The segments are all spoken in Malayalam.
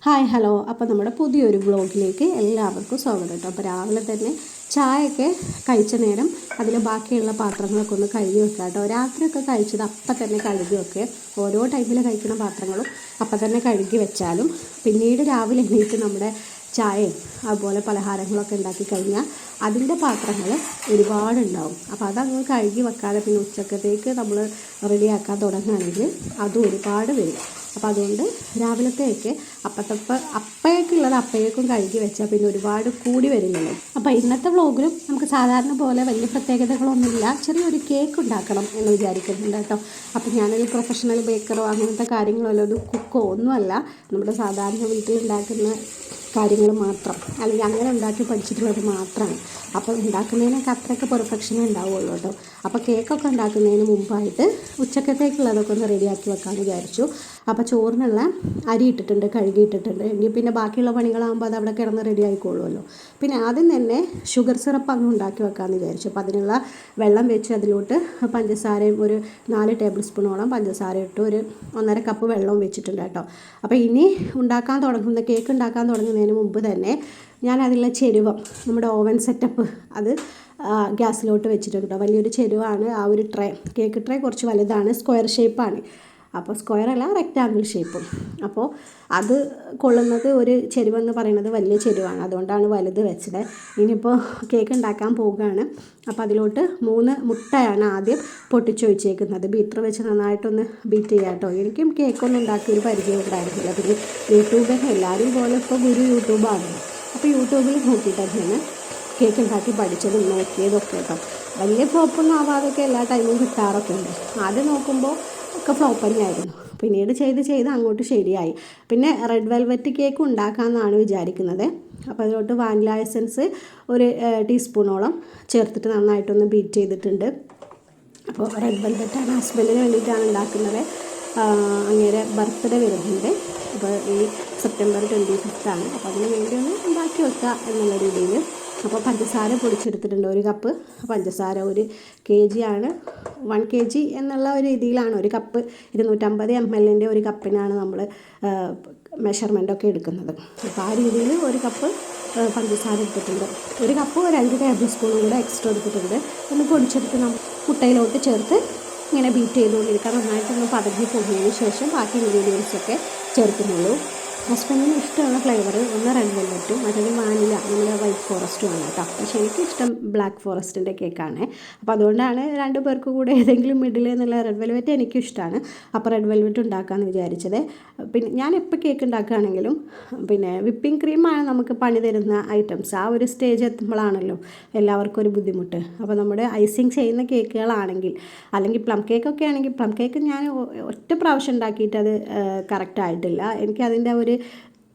Hi hello. അപ്പോൾ നമ്മുടെ പുതിയൊരു വ്ളോഗിലേക്ക് എല്ലാവർക്കും സ്വാഗതം കേട്ടോ. അപ്പോൾ രാവിലെ തന്നെ ചായയൊക്കെ കഴിച്ച നേരം അതിൽ ബാക്കിയുള്ള പാത്രങ്ങളൊക്കെ ഒന്ന് കഴുകി വെക്കുക കേട്ടോ. രാത്രിയൊക്കെ കഴിച്ചത് അപ്പം തന്നെ കഴുകി വെക്കുക. ഓരോ ടൈമിൽ കഴിക്കുന്ന പാത്രങ്ങളും അപ്പം തന്നെ കഴുകി വെച്ചാലും പിന്നീട് രാവിലെ എണീറ്റ് നമ്മുടെ ചായയും അതുപോലെ പലഹാരങ്ങളൊക്കെ ഉണ്ടാക്കി കഴിഞ്ഞാൽ അതിൻ്റെ പാത്രങ്ങൾ ഒരുപാടുണ്ടാവും. അപ്പോൾ അതങ്ങ് കഴുകി വെക്കാതെ പിന്നെ ഉച്ചക്കത്തേക്ക് നമ്മൾ റെഡിയാക്കാൻ തുടങ്ങുകയാണെങ്കിൽ അതും ഒരുപാട് വരും. അപ്പോൾ അതുകൊണ്ട് രാവിലത്തെയൊക്കെ അപ്പഴേക്കുള്ളത് അപ്പഴേക്കും കഴുകി വെച്ചാൽ പിന്നെ ഒരുപാട് കൂടി വരില്ലല്ലോ. അപ്പോൾ ഇന്നത്തെ വ്ളോഗിലും നമുക്ക് സാധാരണ പോലെ വലിയ പ്രത്യേകതകളൊന്നുമില്ല. ചെറിയൊരു കേക്ക് ഉണ്ടാക്കണം എന്ന് വിചാരിക്കുന്നുണ്ട് കേട്ടോ. അപ്പോൾ ഞാനൊരു പ്രൊഫഷണൽ ബേക്കറോ അങ്ങനത്തെ കാര്യങ്ങളോ ഒരു കുക്കോ ഒന്നുമല്ല. നമ്മുടെ സാധാരണ വീട്ടിലുണ്ടാക്കുന്ന കാര്യങ്ങൾ മാത്രം, അല്ലെങ്കിൽ അങ്ങനെ ഉണ്ടാക്കി പഠിച്ചിട്ടുള്ളത് മാത്രമാണ്. അപ്പോൾ ഉണ്ടാക്കുന്നതിനൊക്കെ അത്രയൊക്കെ പെർഫെക്ഷനേ ഉണ്ടാവുള്ളൂ കേട്ടോ. അപ്പോൾ കേക്കൊക്കെ ഉണ്ടാക്കുന്നതിന് മുമ്പായിട്ട് ഉച്ചക്കത്തേക്കുള്ളതൊക്കെ ഒന്ന് റെഡിയാക്കി വെക്കാമെന്ന് വിചാരിച്ചു. അപ്പോൾ ചോറിനുള്ള അരി ഇട്ടിട്ടുണ്ട്, കഴുകിയിട്ടിട്ടുണ്ട്. എങ്കിൽ പിന്നെ ബാക്കിയുള്ള പണികളാകുമ്പോൾ അത് അവിടെ കിടന്ന് റെഡി ആയിക്കോളുമല്ലോ. പിന്നെ ആദ്യം തന്നെ ഷുഗർ സിറപ്പ് അങ്ങ് ഉണ്ടാക്കി വെക്കാമെന്ന് വിചാരിച്ചു. അപ്പോൾ അതിനുള്ള വെള്ളം വെച്ച് അതിലോട്ട് പഞ്ചസാരയും ഒരു 4 ടേബിൾ സ്പൂണോളം പഞ്ചസാര ഇട്ട് ഒരു 1.5 കപ്പ് വെള്ളവും വെച്ചിട്ടുണ്ട് കേട്ടോ. അപ്പോൾ ഇനി കേക്ക് ഉണ്ടാക്കാൻ തുടങ്ങുന്നതിന് മുമ്പ് തന്നെ ഞാൻ അതിലുള്ള ചെരുവം, നമ്മുടെ ഓവൻ സെറ്റപ്പ് അത് ഗ്യാസിലോട്ട് വെച്ചിട്ടുണ്ട് കേട്ടോ. വലിയൊരു ചെരുവാണ്. ആ ഒരു കേക്ക് ട്രേ കുറച്ച് വലുതാണ്, സ്ക്വയർ ഷേപ്പാണ്. അപ്പോൾ സ്ക്വയറല്ല, റെക്റ്റാങ്കിൾ ഷേപ്പും. അപ്പോൾ അത് കൊള്ളുന്നത് ഒരു ചെരുവെന്ന് പറയുന്നത് വലിയ ചെരുവാണ്, അതുകൊണ്ടാണ് വലുത് വെച്ചത്. ഇനിയിപ്പോൾ കേക്ക് ഉണ്ടാക്കാൻ പോവുകയാണ്. അപ്പോൾ അതിലോട്ട് 3 മുട്ടയാണ് ആദ്യം പൊട്ടിച്ച് വെച്ചേക്കുന്നത്. ബീറ്റർ വെച്ച് നന്നായിട്ടൊന്ന് ബീറ്റ് ചെയ്യാം കേട്ടോ. എനിക്കും കേക്കൊന്നും ഉണ്ടാക്കി ഒരു പരിചയം ഉണ്ടായിരുന്നില്ല. പിന്നെ യൂട്യൂബിൽ എല്ലാവരും പോലെ ഇപ്പോൾ ഗുരു യൂട്യൂബാണ്. അപ്പോൾ യൂട്യൂബിൽ നോക്കിയിട്ടാണ് കേക്ക് ഉണ്ടാക്കി പഠിച്ചതും നോക്കിയതൊക്കെ കേട്ടോ. വലിയ ഫ്ലോപ്പൊന്നും ആവാതൊക്കെ എല്ലാ ടൈമും കിട്ടാറൊക്കെ ഉണ്ട്. ആദ്യം നോക്കുമ്പോൾ ഒക്കെ ഫ്ലോപ്പ് തന്നെയായിരുന്നു. പിന്നീട് ചെയ്ത് അങ്ങോട്ട് ശരിയായി. പിന്നെ റെഡ് വെൽവെറ്റ് കേക്ക് ഉണ്ടാക്കാമെന്നാണ് വിചാരിക്കുന്നത്. അപ്പോൾ അതിലോട്ട് വാനില എസൻസ് ഒരു ടീസ്പൂണോളം ചേർത്തിട്ട് നന്നായിട്ടൊന്ന് ബീറ്റ് ചെയ്തിട്ടുണ്ട്. അപ്പോൾ റെഡ് വെൽവെറ്റാണ്, ഹസ്ബൻഡിന് വേണ്ടിയിട്ടാണ് ഉണ്ടാക്കുന്നത്. അങ്ങേരെ ബർത്ത്ഡേ വരുന്നുണ്ട്. അപ്പോൾ ഈ സെപ്റ്റംബർ 25 അപ്പോൾ അതിന് വേണ്ടി ഒന്ന് ഉണ്ടാക്കി വെക്കുക എന്നുള്ള രീതിയിൽ. അപ്പോൾ പഞ്ചസാര പൊടിച്ചെടുത്തിട്ടുണ്ട്. 1 കപ്പ് പഞ്ചസാര, 1 kg ആണ്, 1 kg എന്നുള്ള ഒരു രീതിയിലാണ്. 1 കപ്പ് 250 ml ഒരു കപ്പിനാണ് നമ്മൾ മെഷർമെൻറ്റൊക്കെ എടുക്കുന്നത്. അപ്പോൾ ആ രീതിയിൽ 1 കപ്പ് പഞ്ചസാര എടുത്തിട്ടുണ്ട്. 1 കപ്പ് 2 ടേബിൾ സ്പൂണും കൂടെ എക്സ്ട്രാ എടുത്തിട്ടുണ്ട്. ഒന്ന് പൊടിച്ചെടുത്ത് മുട്ടയിലോട്ട് ചേർത്ത് ഇങ്ങനെ ബീറ്റ് ചെയ്തുകൊണ്ടിരിക്കുക. നന്നായിട്ടൊന്ന് പതഞ്ഞ് പൊങ്ങിയതിന് ശേഷം ബാക്കി ഇൻഗ്രീഡിയൻസൊക്കെ ചേർക്കുന്നുള്ളൂ. ഹസ്ബൻഡിന് ഇഷ്ടമുള്ള ഫ്ലേവർ ഒന്ന് റെഡ് വെൽവെറ്റും മറ്റൊരു വാനില, നമ്മുടെ വൈറ്റ് ഫോറസ്റ്റും ആണ് കേട്ടോ. പക്ഷേ എനിക്കിഷ്ടം ബ്ലാക്ക് ഫോറസ്റ്റിൻ്റെ കേക്കാണ്. അപ്പോൾ അതുകൊണ്ടാണ് 2 പേർക്ക് കൂടെ ഏതെങ്കിലും മിഡിൽ എന്നുള്ള റെഡ് വെൽവെറ്റ് എനിക്കും ഇഷ്ടമാണ്. അപ്പോൾ റെഡ് വെൽവെറ്റ് ഉണ്ടാക്കാമെന്ന് വിചാരിച്ചത്. പിന്നെ ഞാൻ എപ്പോൾ കേക്ക് ഉണ്ടാക്കുകയാണെങ്കിലും പിന്നെ വിപ്പിംഗ് ക്രീമാണ് നമുക്ക് പണി തരുന്ന ഐറ്റംസ്. ആ ഒരു സ്റ്റേജ് എത്തുമ്പോഴാണല്ലോ എല്ലാവർക്കും ഒരു ബുദ്ധിമുട്ട്. അപ്പോൾ നമ്മുടെ ഐസിങ് ചെയ്യുന്ന കേക്കുകളാണെങ്കിൽ, അല്ലെങ്കിൽ പ്ലം കേക്കൊക്കെ ആണെങ്കിൽ, പ്ലം കേക്ക് ഞാൻ ഒറ്റ പ്രാവശ്യം ഉണ്ടാക്കിയിട്ട് അത് കറക്റ്റായിട്ടില്ല. എനിക്കതിൻ്റെ ഒരു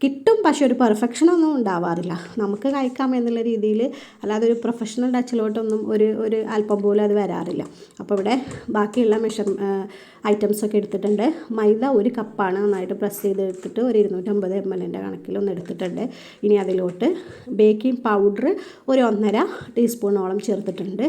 കിട്ടും, പക്ഷേ ഒരു പെർഫെക്ഷനൊന്നും ഉണ്ടാവാറില്ല. നമുക്ക് കഴിക്കാം എന്നുള്ള രീതിയിൽ, അല്ലാതെ ഒരു പ്രൊഫഷണൽ ടച്ചിലോട്ടൊന്നും ഒരു അല്പം പോലും അത് വരാറില്ല. അപ്പോൾ ഇവിടെ ബാക്കിയുള്ള ഐറ്റംസൊക്കെ എടുത്തിട്ടുണ്ട്. മൈദ 1 കപ്പാണ്, നന്നായിട്ട് പ്രസ് ചെയ്തെടുത്തിട്ട് ഒരു 250 ml കണക്കിലൊന്ന് എടുത്തിട്ടുണ്ട്. ഇനി അതിലോട്ട് ബേക്കിംഗ് പൗഡർ ഒരു 1.5 ടീസ്പൂണോളം ചേർത്തിട്ടുണ്ട്.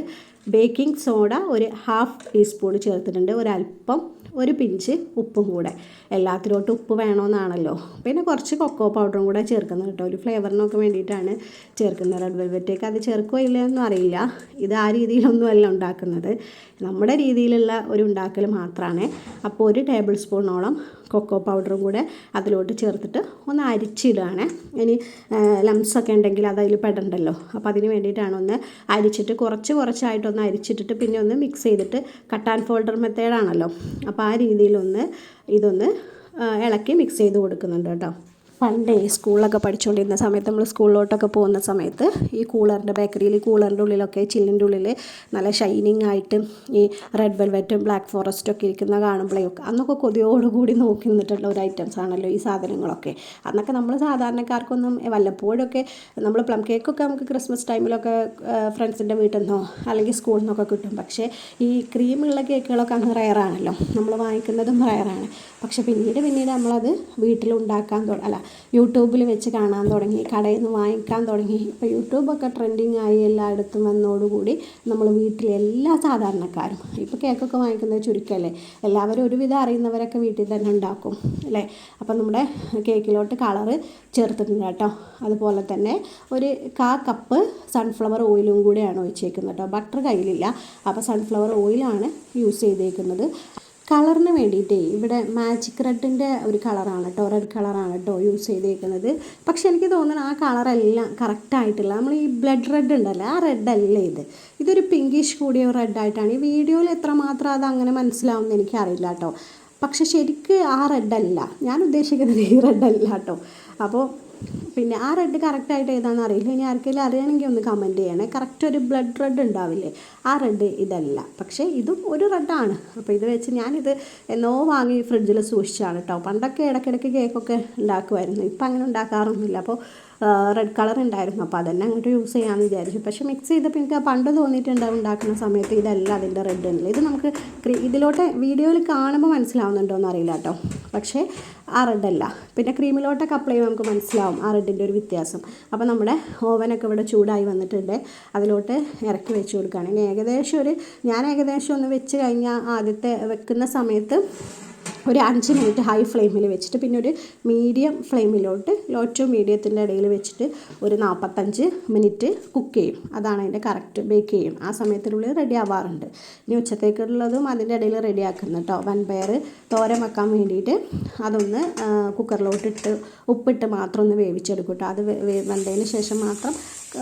ബേക്കിംഗ് സോഡ ഒരു 1/2 ടീസ്പൂൺ ചേർത്തിട്ടുണ്ട്. ഒരല്പം, ഒരു പിഞ്ച് ഉപ്പും കൂടെ. എല്ലാത്തിലോട്ടും ഉപ്പ് വേണമെന്നാണല്ലോ. പിന്നെ കുറച്ച് കൊക്കോ പൗഡറും കൂടെ ചേർക്കുന്നത് കേട്ടോ. ഒരു ഫ്ലേവറിനൊക്കെ വേണ്ടിയിട്ടാണ് ചേർക്കുന്നത്. റെഡ് വെൽവെറ്റേക്ക് അത് ചേർക്കുകയോ ഇല്ലയെന്നും അറിയില്ല. ഇത് ആ രീതിയിലൊന്നുമല്ല ഉണ്ടാക്കുന്നത്, നമ്മുടെ രീതിയിലുള്ള ഒരു ഉണ്ടാക്കൽ മാത്രമാണ്. അപ്പോൾ 1 ടേബിൾ സ്പൂണോളം കൊക്കോ പൗഡറും കൂടെ അതിലോട്ട് ചേർത്തിട്ട് ഒന്ന് അരിച്ചിടുകയാണ്. ഇനി ലംസൊക്കെ ഉണ്ടെങ്കിൽ അത് അതിൽ പെടണ്ടല്ലോ. അപ്പോൾ അതിന് വേണ്ടിയിട്ടാണ് ഒന്ന് അരിച്ചിട്ട് കുറച്ചായിട്ടൊന്ന് അരിച്ചിട്ടിട്ട് പിന്നെ ഒന്ന് മിക്സ് ചെയ്തിട്ട് കട്ട് ആൻഡ് ഫോൾഡർ മെത്തേഡാണല്ലോ. അപ്പോൾ ആ രീതിയിലൊന്ന് ഇതൊന്ന് ഇളക്കി മിക്സ് ചെയ്ത് കൊടുക്കുന്നുണ്ട് കേട്ടോ. പണ്ടേ സ്കൂളിലൊക്കെ പഠിച്ചുകൊണ്ടിരുന്ന സമയത്ത്, നമ്മൾ സ്കൂളിലോട്ടൊക്കെ പോകുന്ന സമയത്ത് ഈ ബേക്കറിയിൽ കൂളറിൻ്റെ ഉള്ളിലൊക്കെ, ചില്ലിൻ്റെ ഉള്ളിൽ നല്ല ഷൈനിങ് ആയിട്ട് ഈ റെഡ് വെൽവെറ്റും ബ്ലാക്ക് ഫോറസ്റ്റും ഒക്കെ ഇരിക്കുന്ന കാണുമ്പോഴേയൊക്കെ അന്നൊക്കെ കൊതിയോടുകൂടി നോക്കി നിന്നിട്ടുള്ള ഒരു ഐറ്റംസ് ആണല്ലോ ഈ സാധനങ്ങളൊക്കെ. അന്നൊക്കെ നമ്മൾ സാധാരണക്കാർക്കൊന്നും വല്ലപ്പോഴൊക്കെ നമ്മൾ പ്ലം കേക്കൊക്കെ നമുക്ക് ക്രിസ്മസ് ടൈമിലൊക്കെ ഫ്രണ്ട്സിൻ്റെ വീട്ടിൽ നിന്നോ അല്ലെങ്കിൽ സ്കൂളിൽ നിന്നൊക്കെ കിട്ടും. പക്ഷേ ഈ ക്രീമുള്ള കേക്കുകളൊക്കെ അങ്ങ് റയറാണല്ലോ, നമ്മൾ വാങ്ങിക്കുന്നതും റയറാണ്. പക്ഷേ പിന്നീട് നമ്മളത് വീട്ടിലുണ്ടാക്കാൻ അല്ല യൂട്യൂബിൽ വെച്ച് കാണാൻ തുടങ്ങി, കടയിൽ നിന്ന് വാങ്ങിക്കാൻ തുടങ്ങി. ഇപ്പോൾ യൂട്യൂബൊക്കെ ട്രെൻഡിങ് ആയി എല്ലായിടത്തും വന്നതോടുകൂടി നമ്മൾ വീട്ടിലെ എല്ലാ സാധാരണക്കാരും ഇപ്പോൾ കേക്കൊക്കെ വാങ്ങിക്കുന്നത് ചുരുക്കമല്ലേ, എല്ലാവരും ഒരുവിധം അറിയുന്നവരൊക്കെ വീട്ടിൽ തന്നെ ഉണ്ടാക്കും അല്ലേ. അപ്പം നമ്മുടെ കേക്കിലോട്ട് കളറ് ചേർത്തിട്ടുണ്ട് കേട്ടോ. അതുപോലെ തന്നെ ഒരു കപ്പ് സൺഫ്ലവർ ഓയിലും കൂടെയാണ് ഒഴിച്ചേക്കുന്നത് കേട്ടോ. ബട്ടർ കയ്യിലില്ല, അപ്പോൾ സൺഫ്ലവർ ഓയിലാണ് യൂസ് ചെയ്തേക്കുന്നത്. കളറിന് വേണ്ടിയിട്ടേ ഇവിടെ മാജിക് റെഡിൻ്റെ ഒരു കളറാണ് കേട്ടോ, റെഡ് കളറാണ് കേട്ടോ യൂസ് ചെയ്തേക്കുന്നത്. പക്ഷെ എനിക്ക് തോന്നുന്നു ആ കളറെല്ലാം കറക്റ്റായിട്ടില്ല. നമ്മൾ ഈ ബ്ലഡ് റെഡ് ഉണ്ടല്ലോ, ആ റെഡല്ല ഇതൊരു പിങ്കിഷ് കൂടിയ റെഡായിട്ടാണ്. ഈ വീഡിയോയിൽ എത്രമാത്രം അത് അങ്ങനെ മനസ്സിലാവുമെന്ന് എനിക്കറിയില്ല കേട്ടോ. പക്ഷെ ശരിക്ക് ആ റെഡല്ല ഞാൻ ഉദ്ദേശിക്കുന്നത്, ഈ റെഡല്ല കേട്ടോ. അപ്പോൾ പിന്നെ ആ റെഡ് കറക്റ്റായിട്ട് ഏതാണെന്ന് അറിയില്ല. ഇനി ആർക്കെങ്കിലും അറിയണമെങ്കിൽ ഒന്ന് കമൻറ്റ് ചെയ്യണേ. കറക്റ്റ് ഒരു ബ്ലഡ് റെഡ് ഉണ്ടാവില്ലേ, ആ റെഡ് ഇതല്ല, പക്ഷേ ഇതും ഒരു റെഡാണ്. അപ്പോൾ ഇത് വെച്ച് ഞാനിത് എന്നോ വാങ്ങി ഫ്രിഡ്ജിൽ സൂക്ഷിച്ചാണ് കേട്ടോ. പണ്ടൊക്കെ ഇടയ്ക്കിടയ്ക്ക് കേക്കൊക്കെ ഉണ്ടാക്കുമായിരുന്നു, ഇപ്പം അങ്ങനെ ഉണ്ടാക്കാറൊന്നുമില്ല. അപ്പോൾ റെഡ് കളർ ഉണ്ടായിരുന്നു, അപ്പോൾ അതന്നെ അങ്ങോട്ട് യൂസ് ചെയ്യാമെന്ന് വിചാരിച്ചു. പക്ഷേ മിക്സ് ചെയ്തപ്പോൾ എനിക്ക് പണ്ട് തോന്നിയിട്ടുണ്ടാവും ഉണ്ടാക്കുന്ന സമയത്ത് ഇതല്ല അതിൻ്റെ റെഡ് ഉണ്ടല്ലോ. ഇത് നമുക്ക് ഇതിലോട്ട് വീഡിയോയിൽ കാണുമ്പോൾ മനസ്സിലാവുന്നുണ്ടോ എന്ന് അറിയില്ല കേട്ടോ, പക്ഷേ ആ റെഡല്ല. പിന്നെ ക്രീമിലോട്ടൊക്കെ അപ്ലൈ ചെയ്യുമ്പോൾ നമുക്ക് മനസ്സിലാവും ആ റെഡിൻ്റെ ഒരു വ്യത്യാസം. അപ്പോൾ നമ്മുടെ ഓവനൊക്കെ ഇവിടെ ചൂടായി വന്നിട്ടുണ്ട്, അതിലോട്ട് ഇറക്കി വെച്ച് കൊടുക്കുകയാണ്. ഇനി ഞാൻ ഏകദേശം ഒന്ന് വെച്ച് കഴിഞ്ഞാൽ ആദ്യത്തെ വെക്കുന്ന സമയത്ത് ഒരു 5 മിനിറ്റ് ഹൈ ഫ്ലെയിമിൽ വെച്ചിട്ട് പിന്നെ ഒരു മീഡിയം ഫ്ലെയിമിലോട്ട് ലോ ടു മീഡിയത്തിൻ്റെ ഇടയിൽ വെച്ചിട്ട് ഒരു 45 മിനിറ്റ് കുക്ക് ചെയ്യും. അതാണ് അതിൻ്റെ കറക്റ്റ്, ബേക്ക് ചെയ്യും. ആ സമയത്തിനുള്ളിൽ റെഡി ആവാറുണ്ട്. ഇനി ഉച്ചത്തേക്കുള്ളതും അതിൻ്റെ ഇടയിൽ റെഡി ആക്കുന്നു കേട്ടോ. വൻപയർ തോരൻ വെക്കാൻ വേണ്ടിയിട്ട് അതൊന്ന് കുക്കറിലോട്ടിട്ട് ഉപ്പിട്ട് മാത്രം ഒന്ന് വേവിച്ചെടുക്കും കേട്ടോ. അത് വെന്തതിന് ശേഷം മാത്രം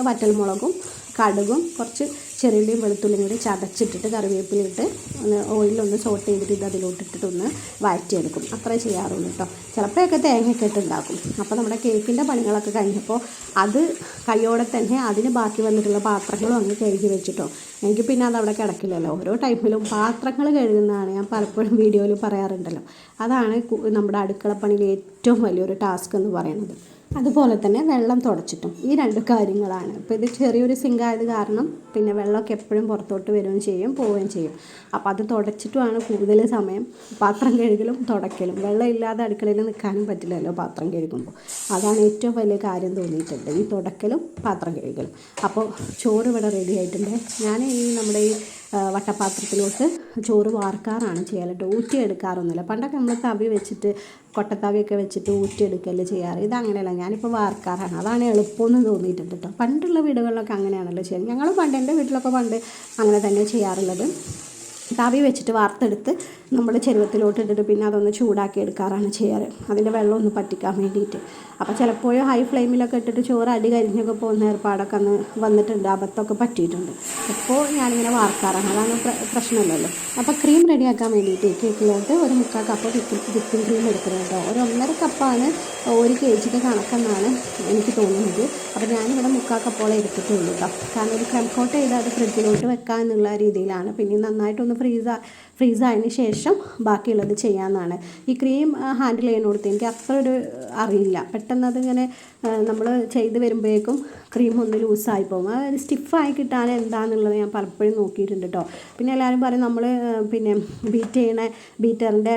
വറ്റൽമുളകും കടുകും കുറച്ച് ചെറിയുള്ളിയും വെളുത്തുള്ളിയും കൂടി ചതച്ചിട്ടിട്ട് കറിവേപ്പിലിട്ട് ഒന്ന് ഓയിലൊന്ന് സോട്ട് ചെയ്തിട്ട് ഇത് അതിലോട്ടിട്ടൊന്ന് വഴറ്റിയെടുക്കും. അത്രേ ചെയ്യാറുള്ളൂ കേട്ടോ. ചിലപ്പോഴൊക്കെ തേങ്ങയൊക്കെ ഇട്ടുണ്ടാക്കും. അപ്പോൾ നമ്മുടെ കേക്കിൻ്റെ പണികളൊക്കെ കഴിഞ്ഞപ്പോൾ അത് കയ്യോടെ തന്നെ അതിന് ബാക്കി വന്നിട്ടുള്ള പാത്രങ്ങളും അങ്ങ് കഴുകി വെച്ചിട്ടോ. എനിക്ക് പിന്നെ അത് അവിടെ കിടക്കില്ലല്ലോ. ഓരോ ടൈമിലും പാത്രങ്ങൾ കഴുകുന്നതാണ് ഞാൻ പലപ്പോഴും വീഡിയോയിൽ പറയാറുണ്ടല്ലോ. അതാണ് നമ്മുടെ അടുക്കളപ്പണിയിൽ ഏറ്റവും വലിയൊരു ടാസ്ക് എന്ന് പറയുന്നത്. അതുപോലെ തന്നെ വെള്ളം തുടച്ചിട്ടും ഈ 2 കാര്യങ്ങളാണ്. ഇപ്പോൾ ഇത് ചെറിയൊരു സിങ്കായത് കാരണം പിന്നെ വെള്ളമൊക്കെ എപ്പോഴും പുറത്തോട്ട് വരികയും ചെയ്യും പോവുകയും ചെയ്യും. അപ്പോൾ അത് തുടച്ചിട്ടുമാണ് കൂടുതൽ സമയം പാത്രം കഴുകലും തുടയ്ക്കലും. വെള്ളം ഇല്ലാതെ അടുക്കളയിൽ നിൽക്കാനും പറ്റില്ലല്ലോ പാത്രം കഴുകുമ്പോൾ. അതാണ് ഏറ്റവും വലിയ കാര്യം തോന്നിയിട്ടുണ്ട്, ഈ തുടയ്ക്കലും പാത്രം കഴുകലും. അപ്പോൾ ചോറ് ഇവിടെ റെഡി ആയിട്ടുണ്ട്. ഞാൻ നമ്മുടെ ഈ വട്ടപാത്രത്തിലോട്ട് ചോറ് വാർക്കാറാണ് ചെയ്യാറ് കേട്ടോ, ഊറ്റിയെടുക്കാറൊന്നുമില്ല. പണ്ടൊക്കെ നമ്മൾ തവി വെച്ചിട്ട് കൊട്ടത്തവിയൊക്കെ വെച്ചിട്ട് ഊറ്റിയെടുക്കുകയല്ലേ ചെയ്യാറ്. ഇതങ്ങനെയല്ല, ഞാനിപ്പോൾ വാർക്കാറാണ്. അതാണ് എളുപ്പമെന്ന് തോന്നിയിട്ടുണ്ട് കേട്ടോ. പണ്ടുള്ള വീടുകളിലൊക്കെ അങ്ങനെയാണല്ലോ ചെയ്യുന്നത്. ഞങ്ങൾ എൻ്റെ വീട്ടിലൊക്കെ പണ്ട് അങ്ങനെ തന്നെ ചെയ്യാറുള്ളത്. തവി വെച്ചിട്ട് വാർത്തെടുത്ത് നമ്മൾ ചെരുവത്തിലോട്ട് ഇട്ടിട്ട് പിന്നെ അതൊന്ന് ചൂടാക്കി എടുക്കാറാണ് ചെയ്യാറ്, അതിൻ്റെ വെള്ളം ഒന്ന് പറ്റിക്കാൻ വേണ്ടിയിട്ട്. അപ്പോൾ ചിലപ്പോഴും ഹൈ ഫ്ലെയിമിലൊക്കെ ഇട്ടിട്ട് ചോറ് അടി കരിഞ്ഞൊക്കെ പോകുന്ന ഏർപ്പാടൊക്കെ അന്ന് വന്നിട്ടുണ്ട്, അബദ്ധമൊക്കെ പറ്റിയിട്ടുണ്ട്. അപ്പോൾ ഞാനിങ്ങനെ വാർക്കാറാണ്, അതാണ് പ്രശ്നമില്ലല്ലോ. അപ്പോൾ ക്രീം റെഡിയാക്കാൻ വേണ്ടിയിട്ട് കേക്കിലോട്ട് ഒരു 3/4 കപ്പ് വിപ്പിംഗ് ക്രീം എടുക്കുന്നത് കേട്ടോ. ഒരു 1.5 കപ്പാണ് 1 kg കണക്കെന്നാണ് എനിക്ക് തോന്നുന്നത്. അപ്പോൾ ഞാനിവിടെ 3/4 കപ്പോളം എടുത്തിട്ടുള്ളൂ കേട്ടോ. കാരണം ഒരു ക്രം കോട്ട് ചെയ്ത് അത് ഫ്രിഡ്ജിലോട്ട് വെക്കുക എന്നുള്ള രീതിയിലാണ്. പിന്നെ നന്നായിട്ടൊന്ന് ഫ്രീസായതിന് ശേഷം ബാക്കിയുള്ളത് ചെയ്യാമെന്നാണ്. ഈ ക്രീം ഹാൻഡിൽ ചെയ്യുന്നിടത്ത് എനിക്ക് അത്ര ഒരു അറിയില്ല. പെട്ടെന്ന് അതിങ്ങനെ നമ്മൾ ചെയ്ത് വരുമ്പോഴേക്കും ക്രീം ഒന്ന് ലൂസായി പോകും. അത് സ്റ്റിഫായി കിട്ടാൻ എന്താണെന്നുള്ളത് ഞാൻ പലപ്പോഴും നോക്കിയിട്ടുണ്ട് കേട്ടോ. പിന്നെ എല്ലാവരും പറയും നമ്മൾ പിന്നെ ബീറ്ററിൻ്റെ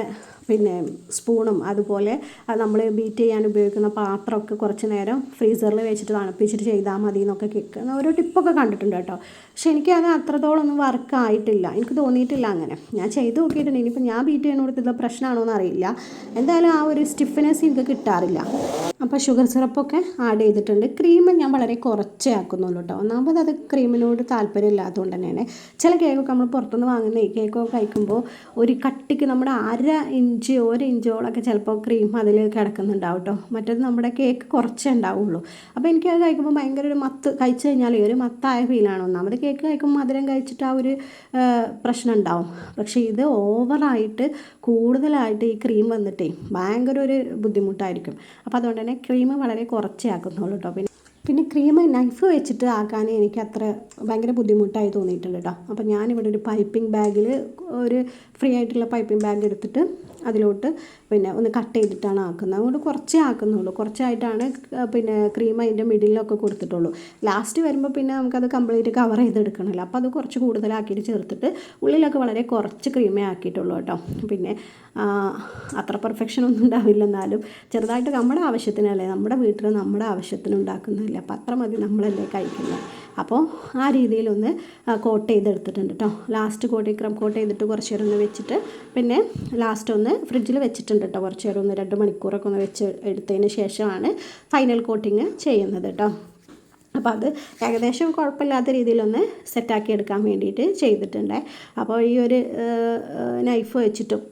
സ്പൂണും അതുപോലെ നമ്മൾ ബീറ്റ് ചെയ്യാൻ ഉപയോഗിക്കുന്ന പാത്രമൊക്കെ കുറച്ച് നേരം ഫ്രീസറിൽ വെച്ചിട്ട് തണുപ്പിച്ചിട്ട് ചെയ്താൽ മതി എന്നൊക്കെ കേൾക്കുന്ന ഓരോ ടിപ്പൊക്കെ കണ്ടിട്ടുണ്ട് കേട്ടോ. പക്ഷെ എനിക്കത് അത്രത്തോളമൊന്നും വർക്കായിട്ടില്ല, എനിക്ക് തോന്നിയിട്ടില്ല അങ്ങനെ. ഞാൻ ചെയ്ത് നോക്കിയിട്ടുണ്ട്. ഇനിയിപ്പോൾ ഞാൻ ബീറ്റ് ചെയ്യുന്നിടത്തുള്ള പ്രശ്നമാണോ എന്നറിയില്ല. എന്തായാലും ആ ഒരു സ്റ്റിഫ്നെസ് എനിക്ക് കിട്ടാറില്ല. അപ്പോൾ ഷുഗർ സിറപ്പൊക്കെ ആഡ് ചെയ്തിട്ടുണ്ട്. ക്രീം ഞാൻ വളരെ കുറച്ചേ ആക്കുന്നുള്ളൂ കേട്ടോ. ഒന്നാമത് അത് ക്രീമിനോട് താല്പര്യമില്ലാത്തതുകൊണ്ട് തന്നെയാണ്. ചില കേക്കൊക്കെ നമ്മൾ പുറത്തുനിന്ന് വാങ്ങുന്ന ഈ കേക്കൊക്കെ കഴിക്കുമ്പോൾ ഒരു കട്ടിക്ക് നമ്മുടെ 1 ഇഞ്ചോളൊക്കെ ചിലപ്പോൾ ക്രീം അതിൽ കിടക്കുന്നുണ്ടാവും കേട്ടോ. മറ്റേത് നമ്മുടെ കേക്ക് കുറച്ചേ ഉണ്ടാവുള്ളൂ. അപ്പോൾ എനിക്കത് കഴിക്കുമ്പോൾ ഭയങ്കര ഒരു മത്ത്, കഴിച്ചു കഴിഞ്ഞാൽ ഒരു മത്തായ ഫീലാണ്. ഒന്നാമത് കേക്ക് കഴിക്കുമ്പോൾ മധുരം കഴിച്ചിട്ട് ആ ഒരു പ്രശ്നം ഉണ്ടാവും. പക്ഷേ ഇത് ഓവറായിട്ട് കൂടുതലായിട്ട് ഈ ക്രീം വന്നിട്ടേ ഭയങ്കര ഒരു ബുദ്ധിമുട്ടായിരിക്കും. അപ്പോൾ അതുകൊണ്ട് തന്നെ ക്രീം വളരെ കുറച്ചേ ആക്കുന്നുള്ളൂ കേട്ടോ. പിന്നെ ക്രീം നൈഫ് വെച്ചിട്ട് ആക്കാൻ എനിക്ക് അത്ര ഭയങ്കര ബുദ്ധിമുട്ടായി തോന്നിയിട്ടുണ്ട് കേട്ടോ. അപ്പോൾ ഞാനിവിടെ ഒരു പൈപ്പിംഗ് ബാഗിൽ ഒരു ഫ്രീ ആയിട്ടുള്ള പൈപ്പിംഗ് ബാഗ് എടുത്തിട്ട് അതിലോട്ട് പിന്നെ ഒന്ന് കട്ട് ചെയ്തിട്ടാണ് ആക്കുന്നത്. അതുകൊണ്ട് കുറച്ചേ ആക്കുന്നുള്ളൂ, കുറച്ചായിട്ടാണ് പിന്നെ ക്രീം അതിൻ്റെ മിഡിലൊക്കെ കൊടുത്തിട്ടുള്ളൂ. ലാസ്റ്റ് വരുമ്പോൾ പിന്നെ നമുക്കത് കംപ്ലീറ്റ് കവർ ചെയ്തെടുക്കണമല്ലോ, അപ്പോൾ അത് കുറച്ച് കൂടുതലാക്കിയിട്ട് ചേർത്തിട്ട് ഉള്ളിലൊക്കെ വളരെ കുറച്ച് ക്രീമേ ആക്കിയിട്ടുള്ളൂ കേട്ടോ. പിന്നെ അത്ര പെർഫെക്ഷൻ ഒന്നും ഉണ്ടാവില്ല, എന്നാലും ചെറുതായിട്ട് നമ്മുടെ ആവശ്യത്തിനല്ലേ, നമ്മുടെ വീട്ടിൽ നമ്മുടെ ആവശ്യത്തിന് ഉണ്ടാക്കുന്നതല്ലേ, അപ്പോൾ അത്ര മതി, നമ്മളല്ലേ കഴിക്കുന്നത്. അപ്പോൾ ആ രീതിയിലൊന്ന് കോട്ട് ചെയ്തെടുത്തിട്ടുണ്ട് കേട്ടോ. ലാസ്റ്റ് കോട്ട് ചെയ്തിട്ട് കുറച്ച് നേരം ഒന്ന് വെച്ചിട്ട് പിന്നെ ലാസ്റ്റ് ഒന്ന് ഫ്രിഡ്ജിൽ വെച്ചിട്ടുണ്ട് കേട്ടോ. കുറച്ച് നേരം 2 മണിക്കൂറൊക്കെ ഒന്ന് വെച്ച് എടുത്തതിന് ശേഷമാണ് ഫൈനൽ കോട്ടിങ് ചെയ്യുന്നത് കേട്ടോ. അപ്പോൾ അത് ഏകദേശം കുഴപ്പമില്ലാത്ത രീതിയിലൊന്ന് സെറ്റാക്കി എടുക്കാൻ വേണ്ടിയിട്ട് ചെയ്തിട്ടുണ്ട്. അപ്പോൾ ഈ ഒരു നൈഫ് വെച്ചിട്ടും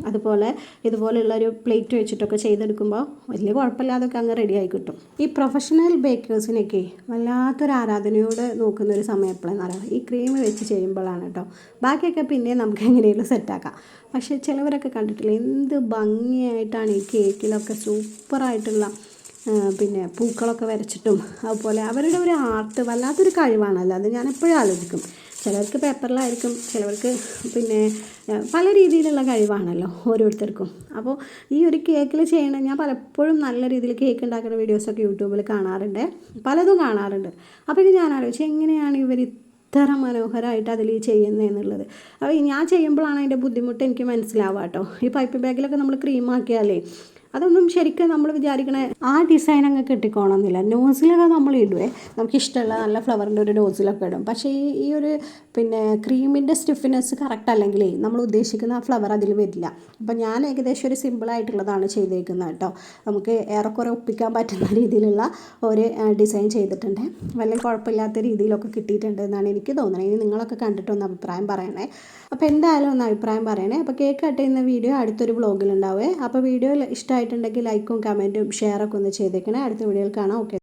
അതുപോലെ ഇതുപോലെയുള്ളൊരു പ്ലേറ്റ് വെച്ചിട്ടൊക്കെ ചെയ്തെടുക്കുമ്പോൾ വലിയ കുഴപ്പമില്ലാതൊക്കെ അങ്ങ് റെഡിയായി കിട്ടും. ഈ പ്രൊഫഷണൽ ബേക്കേഴ്സിനൊക്കെ വല്ലാത്തൊരു ആരാധനയോട് നോക്കുന്നൊരു സമയം എപ്പോഴെന്ന് പറയാം, ഈ ക്രീം വെച്ച് ചെയ്യുമ്പോഴാണ് കേട്ടോ. ബാക്കിയൊക്കെ പിന്നെ നമുക്ക് എങ്ങനെയെങ്കിലും സെറ്റാക്കാം. പക്ഷേ ചിലവരൊക്കെ കണ്ടിട്ടില്ല, എന്ത് ഭംഗിയായിട്ടാണ് ഈ കേക്കിലൊക്കെ സൂപ്പറായിട്ടുള്ള പിന്നെ പൂക്കളൊക്കെ വരച്ചിട്ടും അതുപോലെ അവരുടെ ഒരു ആർട്ട് വല്ലാത്തൊരു കഴിവാണല്ലോ അത്. ഞാനെപ്പോഴും ആലോചിക്കും, ചിലർക്ക് പേപ്പറിലായിരിക്കും, ചിലവർക്ക് പിന്നെ പല രീതിയിലുള്ള കഴിവാണല്ലോ ഓരോരുത്തർക്കും. അപ്പോൾ ഈ ഒരു കേക്കിൽ ചെയ്യണം, ഞാൻ പലപ്പോഴും നല്ല രീതിയിൽ കേക്ക് ഉണ്ടാക്കുന്ന വീഡിയോസൊക്കെ യൂട്യൂബിൽ കാണാറുണ്ട്, പലതും കാണാറുണ്ട്. അപ്പോൾ ഇത് ഞാൻ ആലോചിച്ചു, എങ്ങനെയാണ് ഇവർ ഇത്ര മനോഹരമായിട്ട് അതിൽ ചെയ്യുന്നത് എന്നുള്ളത്. അപ്പോൾ ഞാൻ ചെയ്യുമ്പോഴാണ് അതിൻ്റെ ബുദ്ധിമുട്ട് എനിക്ക് മനസ്സിലാവുക കേട്ടോ. ഈ പൈപ്പ് ബാഗിലൊക്കെ നമ്മൾ ക്രീമാക്കിയാലേ അതൊന്നും ശരിക്കും നമ്മൾ വിചാരിക്കണ ആ ഡിസൈൻ അങ്ങ് കിട്ടിക്കോണമെന്നില്ല. നോസിലൊക്കെ നമ്മൾ ഇടുവേ, നമുക്കിഷ്ടമുള്ള നല്ല ഫ്ലവറിൻ്റെ ഒരു നോസിലൊക്കെ ഇടും. പക്ഷേ ഈ ഒരു പിന്നെ ക്രീമിൻ്റെ സ്റ്റിഫ്നെസ് കറക്റ്റ് അല്ലെങ്കിൽ നമ്മൾ ഉദ്ദേശിക്കുന്ന ആ ഫ്ലവർ അതിൽ വരില്ല. അപ്പം ഞാൻ ഏകദേശം ഒരു സിമ്പിളായിട്ടുള്ളതാണ് ചെയ്തേക്കുന്നത് കേട്ടോ. നമുക്ക് ഏറെക്കുറെ ഒപ്പിക്കാൻ പറ്റുന്ന രീതിയിലുള്ള ഒരു ഡിസൈൻ ചെയ്തിട്ടുണ്ട്. വലിയ കുഴപ്പമില്ലാത്ത രീതിയിലൊക്കെ കിട്ടിയിട്ടുണ്ട് എന്നാണ് എനിക്ക് തോന്നുന്നത്. ഇനി നിങ്ങളൊക്കെ കണ്ടിട്ടൊന്ന് അഭിപ്രായം പറയണേ. അപ്പോൾ എന്തായാലും ഒന്ന് അഭിപ്രായം പറയണേ. അപ്പോൾ കേക്ക് കട്ട് ചെയ്യുന്ന വീഡിയോ അടുത്തൊരു വ്ളോഗിലുണ്ടാവേ. അപ്പോൾ വീഡിയോ ഇഷ്ടമായിട്ടുണ്ടെങ്കിൽ ലൈക്കും കമൻറ്റും ഷെയറൊക്കെ ഒന്ന് ചെയ്തേക്കണേ. അടുത്ത വീഡിയോയിൽ കാണാം. ഓക്കെ.